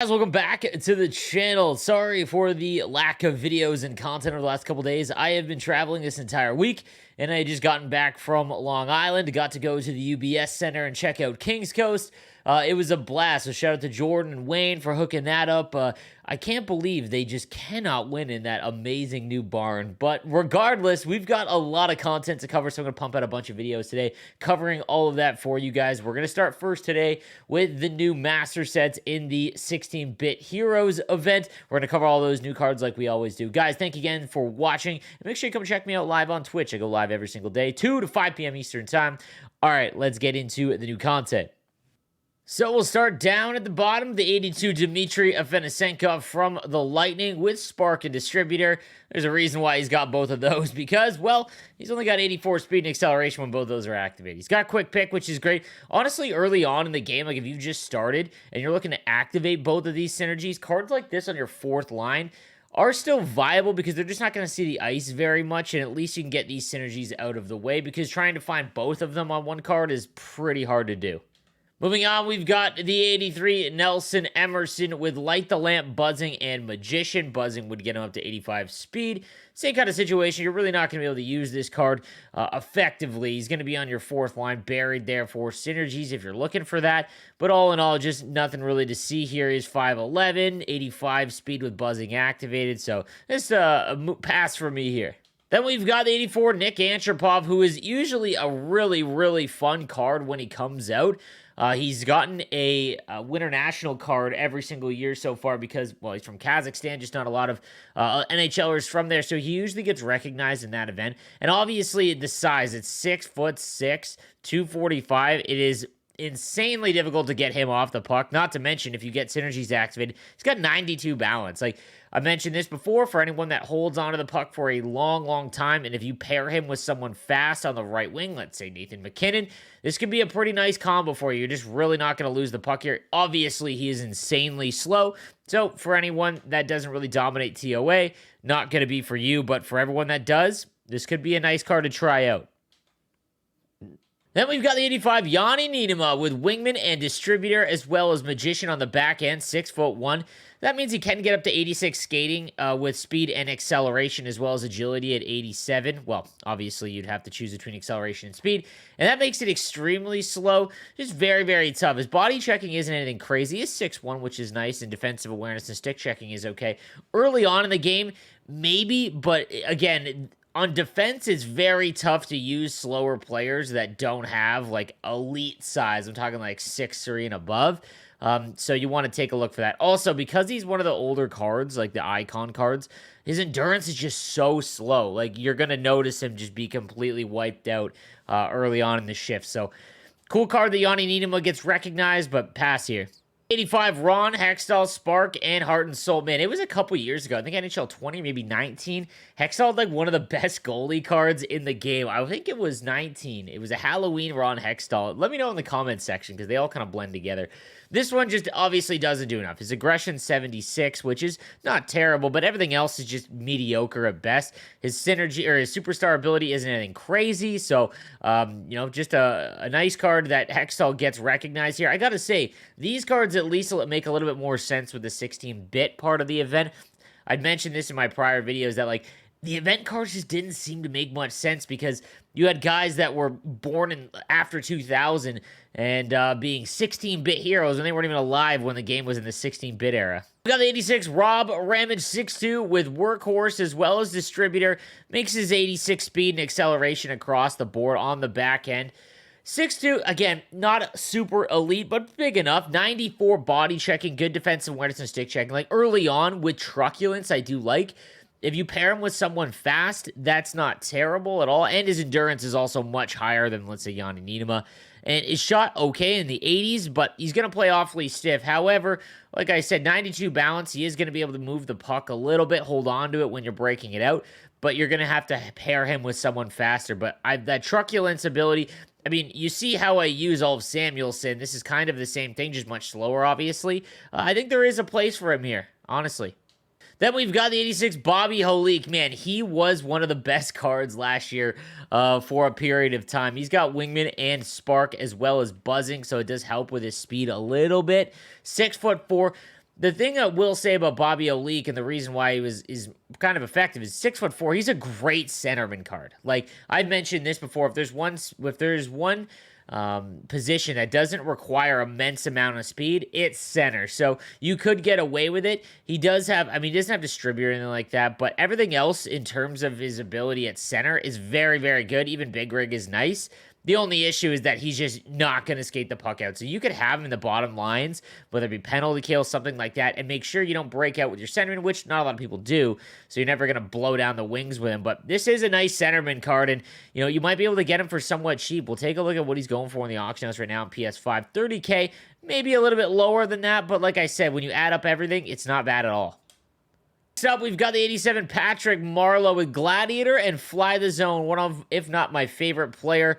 Guys, welcome back to the channel. Sorry for the lack of videos and content over the last couple days. I have been traveling this entire week, and I had just gotten back from Long Island. Got to go to the UBS Center and check out Kings Coast. It was a blast, so shout out to Jordan and Wayne for hooking that up. I can't believe they just cannot win in that amazing new barn. But regardless, we've got a lot of content to cover, so I'm going to pump out a bunch of videos today covering all of that for you guys. We're going to start first today with the new master sets in the 16-bit Heroes event. We're going to cover all those new cards like we always do. Guys, thank you again for watching. And make sure you come check me out live on Twitch. I go live every single day, 2 to 5 p.m. Eastern Time. All right, let's get into the new content. So we'll start down at the bottom, the 82 DIMITRY AFANASENKOV from the Lightning with Spark and Distributor. There's a reason why he's got both of those because, well, he's only got 84 speed and acceleration when both of those are activated. He's got quick pick, which is great. Honestly, early on in the game, like if you just started and you're looking to activate both of these synergies, cards like this on your fourth line are still viable because they're just not going to see the ice very much, and at least you can get these synergies out of the way because trying to find both of them on one card is pretty hard to do. Moving on, we've got the 83 Nelson Emerson with Light the Lamp, Buzzing, and Magician. Buzzing would get him up to 85 speed. Same kind of situation. You're really not going to be able to use this card effectively. He's going to be on your fourth line, buried there for synergies if you're looking for that. But all in all, just nothing really to see here. He's 5'11", 85 speed with Buzzing activated. So this a pass for me here. Then we've got the 84 Nick Antropov, who is usually a really fun card when he comes out. He's gotten a Winter National card every single year so far because, well, he's from Kazakhstan, just not a lot of NHLers from there, so he usually gets recognized in that event. And obviously, the size, it's 6'6", 245. It is insanely difficult to get him off the puck, not to mention if you get synergies activated, he's got 92 balance. Like, I mentioned this before, for anyone that holds onto the puck for a long time, and if you pair him with someone fast on the right wing, let's say Nathan McKinnon, this could be a pretty nice combo for you. You're just really not going to lose the puck here. Obviously, he is insanely slow, so for anyone that doesn't really dominate TOA, not going to be for you, but for everyone that does, this could be a nice card to try out. Then we've got the 85 JANNE NIINIMAA with Wingman and Distributor, as well as Magician on the back end, 6'1". That means he can get up to 86 skating with speed and acceleration, as well as agility at 87. Well, obviously, you'd have to choose between acceleration and speed, and that makes it extremely slow. Just very tough. His body checking isn't anything crazy. He's 6'1", which is nice, and defensive awareness and stick checking is okay. Early on in the game, maybe, but again, on defense, it's very tough to use slower players that don't have, like, elite size. I'm talking, like, 6'3" and above. So you want to take a look for that. Also, because he's one of the older cards, like the icon cards, his endurance is just so slow. Like, you're going to notice him just be completely wiped out early on in the shift. So, cool card that JANNE NIINIMAA gets recognized, but pass here. 85 Ron, HEXTALL, Spark, and Heart and Soul. Man, it was a couple years ago. I think NHL 20, maybe 19. HEXTALL had like one of the best goalie cards in the game. I think it was 19. It was a Halloween Ron HEXTALL. Let me know in the comments section because they all kind of blend together. This one just obviously doesn't do enough. His aggression 76, which is not terrible, but everything else is just mediocre at best. His synergy or his superstar ability isn't anything crazy. So, you know, just a nice card that HEXTALL gets recognized here. I got to say, these cards at least make a little bit more sense with the 16-bit part of the event. I'd mentioned this in my prior videos that, like, the event cards just didn't seem to make much sense because you had guys that were born in after 2000 and being 16-bit heroes when they weren't even alive when the game was in the 16-bit era. We got the 86 Rob RAMAGE 6'2" with Workhorse as well as Distributor. Makes his 86 speed and acceleration across the board on the back end. 6'2", again, not super elite, but big enough. 94 body checking, good defensive awareness and stick checking. Like, early on with truculence, I do like. If you pair him with someone fast, that's not terrible at all. And his endurance is also much higher than, let's say, JANNE NIINIMAA. And his shot okay in the 80s, but he's going to play awfully stiff. However, like I said, 92 balance, he is going to be able to move the puck a little bit, hold on to it when you're breaking it out. But you're going to have to pair him with someone faster. But that truculence ability, I mean, you see how I use all of Samuelson. This is kind of the same thing, just much slower, obviously. I think there is a place for him here, honestly. Then we've got the 86 Bobby HOLIK. Man, he was one of the best cards last year for a period of time. He's got Wingman and Spark as well as Buzzing, so it does help with his speed a little bit. 6'4". The thing I will say about Bobby HOLIK and the reason why he is kind of effective is 6'4". He's a great centerman card. Like I've mentioned this before, if there's one position that doesn't require immense amount of speed, it's center. So you could get away with it. He does have, I mean, he doesn't have distributor or anything like that, but everything else in terms of his ability at center is very, very good. Even Big Rig is nice. The only issue is that he's just not going to skate the puck out. So you could have him in the bottom lines, whether it be penalty kill, something like that, and make sure you don't break out with your centerman, which not a lot of people do. So you're never going to blow down the wings with him. But this is a nice centerman card, and you might be able to get him for somewhat cheap. We'll take a look at what he's going for in the auction house right now on PS5. 30K, maybe a little bit lower than that, but like I said, when you add up everything, it's not bad at all. Next up, we've got the 87 Patrick Marleau with Gladiator and Fly the Zone, one of, if not my favorite player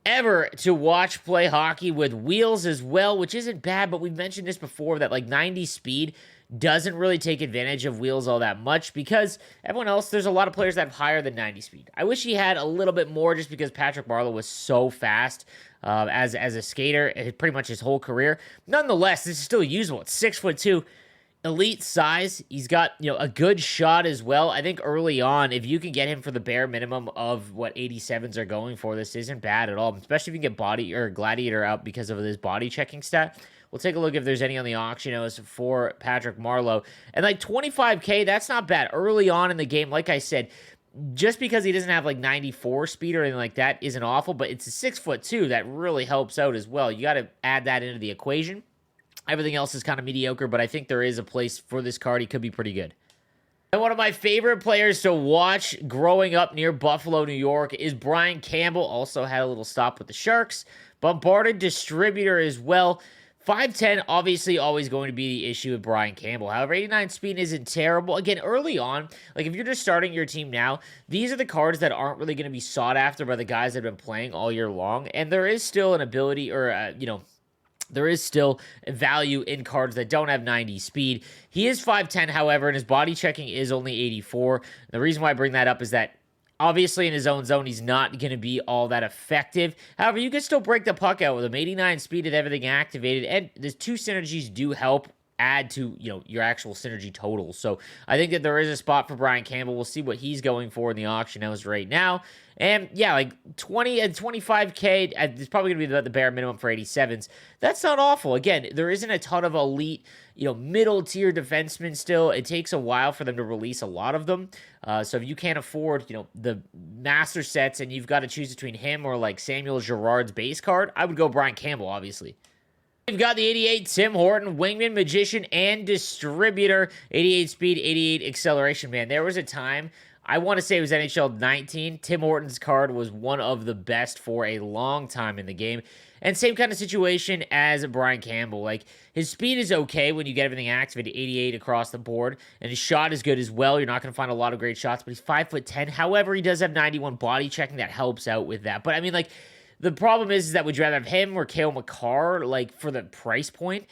ever to watch play hockey, with wheels as well, which isn't bad, but we've mentioned this before, that like 90 speed doesn't really take advantage of wheels all that much because everyone else, there's a lot of players that have higher than 90 speed. I wish he had a little bit more just because Patrick Marleau was so fast as a skater pretty much his whole career. Nonetheless, this is still usable. It's 6'2". Elite size. He's got, a good shot as well. I think early on, if you can get him for the bare minimum of what 87s are going for, this isn't bad at all, especially if you can get body or Gladiator out because of his body checking stat. We'll take a look if there's any on the auction house for Patrick Marleau. And like 25K, that's not bad. Early on in the game, like I said, just because he doesn't have like 94 speed or anything like that isn't awful, but it's a 6'2" that really helps out as well. You got to add that into the equation. Everything else is kind of mediocre, but I think there is a place for this card. He could be pretty good. And one of my favorite players to watch growing up near Buffalo, New York is Brian Campbell. Also had a little stop with the Sharks. Bombarded distributor as well. 5'10", obviously always going to be the issue with Brian Campbell. However, 89 speed isn't terrible. Again, early on, like if you're just starting your team now, these are the cards that aren't really going to be sought after by the guys that have been playing all year long. And there is still an ability or, there is still value in cards that don't have 90 speed. He is 5'10", however, and his body checking is only 84. The reason why I bring that up is that obviously in his own zone, he's not going to be all that effective. However, you can still break the puck out with him. 89 speed and everything activated, and the two synergies do help add to, your actual synergy total. So I think that there is a spot for Brian Campbell. We'll see what he's going for in the auction house right now. And yeah, like 20 and 25K, it's probably going to be the bare minimum for 87s. That's not awful. Again, there isn't a ton of elite, middle tier defensemen still. It takes a while for them to release a lot of them. So if you can't afford, the master sets and you've got to choose between him or like Samuel Girard's base card, I would go Brian Campbell, obviously. We've got the 88 Tim Horton, Wingman, Magician, and Distributor. 88 speed, 88 acceleration. Man, there was a time, I want to say it was NHL 19. Tim Horton's card was one of the best for a long time in the game. And same kind of situation as Brian Campbell. Like, his speed is okay when you get everything activated, 88 across the board. And his shot is good as well. You're not going to find a lot of great shots, but he's 5'10". However, he does have 91 body checking. That helps out with that. But, I mean, like, the problem is that would you rather have him or Cale Makar, like, for the price point?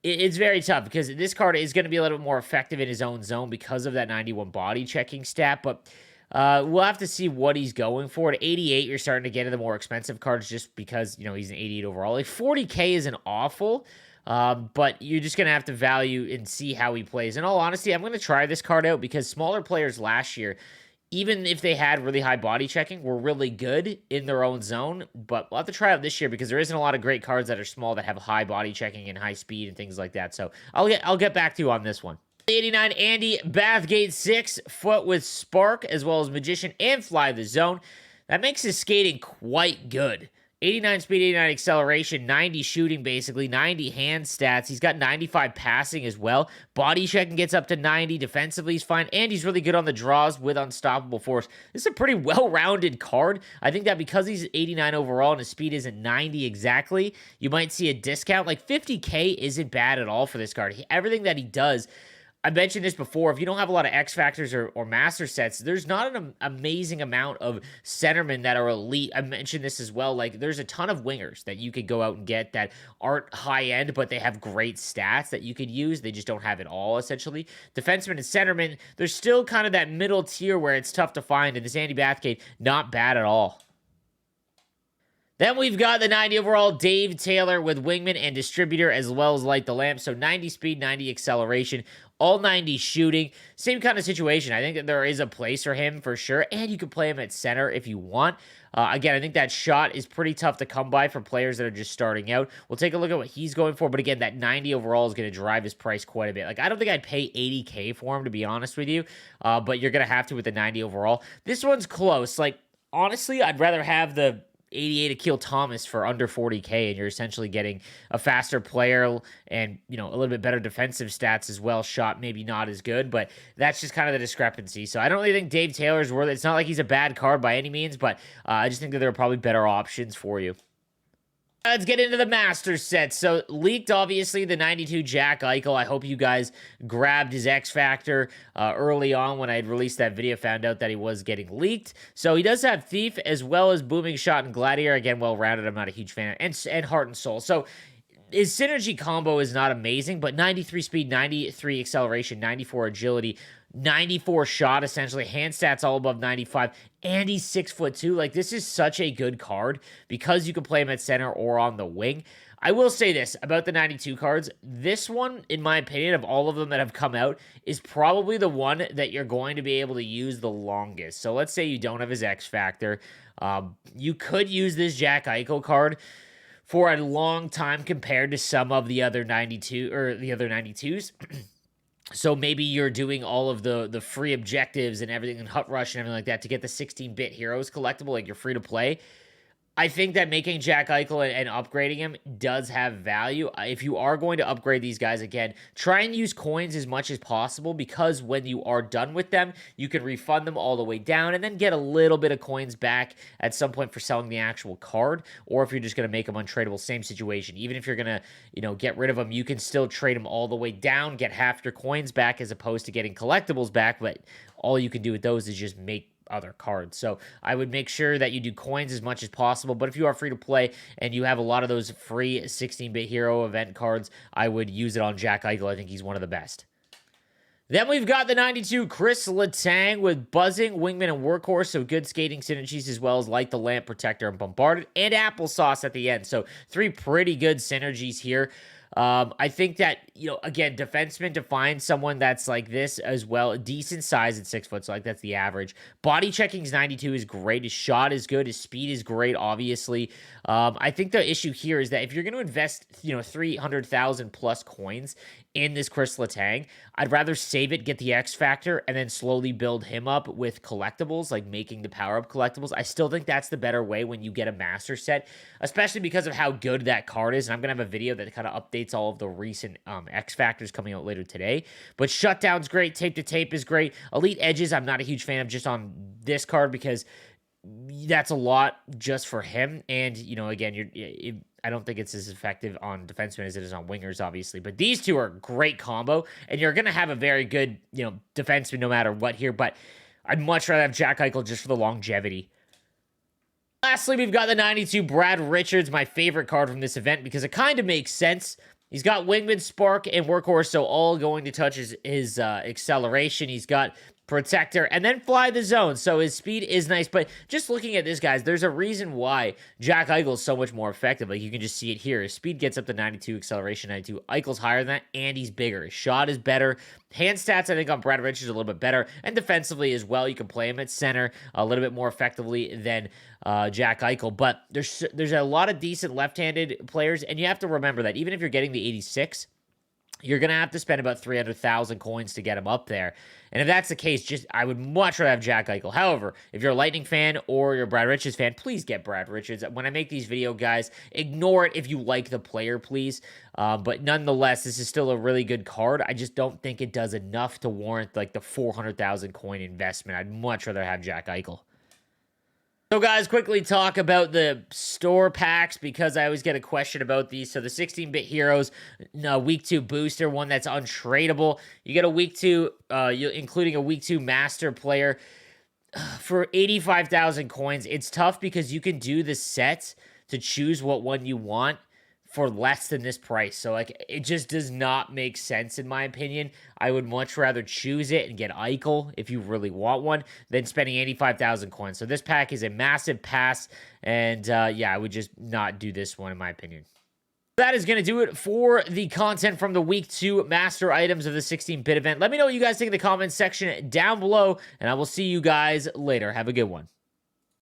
It's very tough because this card is going to be a little bit more effective in his own zone because of that 91 body checking stat, but we'll have to see what he's going for. At 88, you're starting to get into the more expensive cards just because, he's an 88 overall. Like, 40K isn't awful, but you're just going to have to value and see how he plays. In all honesty, I'm going to try this card out because smaller players last year, even if they had really high body checking, were really good in their own zone. But we'll have to try out this year because there isn't a lot of great cards that are small that have high body checking and high speed and things like that. So I'll get back to you on this one. 89 Andy Bathgate, 6 foot with Spark, as well as Magician and Fly the Zone. That makes his skating quite good. 89 speed, 89 acceleration, 90 shooting basically, 90 hand stats. He's got 95 passing as well. Body checking gets up to 90. Defensively, he's fine. And he's really good on the draws with Unstoppable Force. This is a pretty well-rounded card. I think that because he's 89 overall and his speed isn't 90 exactly, you might see a discount. Like 50K isn't bad at all for this card. Everything that he does, I mentioned this before, if you don't have a lot of X Factors or Master Sets, there's not an amazing amount of centermen that are elite. I mentioned this as well. Like, there's a ton of wingers that you could go out and get that aren't high-end, but they have great stats that you could use. They just don't have it all, essentially. Defensemen and centermen, there's still kind of that middle tier where it's tough to find, and this Andy Bathgate, not bad at all. Then we've got the 90 overall Dave Taylor with wingman and distributor, as well as light the lamp. So 90 speed, 90 acceleration, all 90 shooting. Same kind of situation. I think that there is a place for him for sure, and you can play him at center if you want. Again, I think that shot is pretty tough to come by for players that are just starting out. We'll take a look at what he's going for, but again, that 90 overall is going to drive his price quite a bit. Like, I don't think I'd pay 80K for him, to be honest with you, but you're going to have to with the 90 overall. This one's close. Like, honestly, I'd rather have the 88 Akil Thomas for under 40K, and you're essentially getting a faster player and, you know, a little bit better defensive stats as well. Shot maybe not as good, but that's just kind of the discrepancy. So I don't really think Dave Taylor's worth it. It's not like he's a bad card by any means, but I just think that there are probably better options for you. Let's get into the Masters set. So, leaked, obviously, the 92 Jack Eichel. I hope you guys grabbed his X Factor early on when I had released that video, found out that he was getting leaked. So, he does have Thief as well as Booming Shot and Gladiator. Again, well-rounded. I'm not a huge fan. And Heart and Soul. So, his synergy combo is not amazing, but 93 speed, 93 acceleration, 94 agility, 94 shot, essentially, hand stats all above 95, and he's 6'2". Like, this is such a good card because you can play him at center or on the wing. I will say this about the 92 cards. This one, in my opinion, of all of them that have come out, is probably the one that you're going to be able to use the longest. So let's say you don't have his X Factor. You could use this Jack Eichel card for a long time compared to some of the other 92 or the other 92s. So maybe you're doing all of the free objectives and everything, and Hut Rush and everything like that to get the 16-bit heroes collectible, like you're free to play. I think that making Jack Eichel and upgrading him does have value. If you are going to upgrade these guys again, try and use coins as much as possible, because when you are done with them, you can refund them all the way down and then get a little bit of coins back at some point for selling the actual card. Or if you're just going to make them untradeable, same situation. Even if you're going to, you know, get rid of them, you can still trade them all the way down, get half your coins back as opposed to getting collectibles back. But all you can do with those is just make other cards. So I would make sure that you do coins as much as possible. But if you are free to play and you have a lot of those free 16-bit hero event cards, I would use it on Jack Eichel. I think he's one of the best. Then we've got the 92 KRIS Letang with Buzzing, Wingman, and Workhorse. So good skating synergies, as well as Light the Lamp, Protector, and Bombarded, and Applesauce at the end. So three pretty good synergies here. I think that, you know, again, defenseman to find someone that's like this as well, decent size at 6 foot, so like that's the average. Body checking's 92 is great. His shot is good. His speed is great, obviously. I think the issue here is that if you're going to invest, you know, 300,000 plus coins in this KRIS Letang, I'd rather save it, get the X Factor, and then slowly build him up with collectibles, like making the power-up collectibles. I still think that's the better way when you get a master set, especially because of how good that card is. And I'm going to have a video that kind of updates all of the recent X Factors coming out later today. But Shutdown's great. Tape to Tape is great. Elite Edges, I'm not a huge fan of just on this card because that's a lot just for him. And, you know, again, I don't think it's as effective on defensemen as it is on wingers, obviously. But these two are a great combo, and you're going to have a very good, you know, defenseman no matter what here. But I'd much rather have Jack Eichel just for the longevity. Lastly, we've got the 92 Brad Richards, my favorite card from this event because it kind of makes sense. He's got Wingman, Spark, and Workhorse, so all going to touch his acceleration. He's got Protector, and then Fly the Zone. So his speed is nice, but just looking at this, guys, there's a reason why Jack Eichel is so much more effective. Like, you can just see it here. His speed gets up to 92, acceleration 92. Eichel's higher than that, and he's bigger. His shot is better. Hand stats, I think, on Brad Richards are a little bit better, and defensively as well. You can play him at center a little bit more effectively than Jack Eichel, but there's a lot of decent left-handed players, and you have to remember that even if you're getting the 86, you're going to have to spend about 300,000 coins to get him up there. And if that's the case, I would much rather have Jack Eichel. However, if you're a Lightning fan or you're a Brad Richards fan, please get Brad Richards. When I make these video, guys, ignore it if you like the player, please. But nonetheless, this is still a really good card. I just don't think it does enough to warrant like the 400,000 coin investment. I'd much rather have Jack Eichel. So, guys, quickly talk about the store packs because I always get a question about these. So, the 16-bit Heroes, Week 2 booster, one that's untradeable. You get a Week 2, including a Week 2 Master player for 85,000 coins. It's tough because you can do the sets to choose what one you want for less than this price. So like it just does not make sense in my opinion. I would much rather choose it and get EICHEL if you really want one than spending 85,000 coins. So this pack is a massive pass, and yeah, I would just not do this one in my opinion. That is going to do it for the content from the week 2 master items of the 16-bit event. Let me know what you guys think in the comments section down below, and I will see you guys later. Have a good one.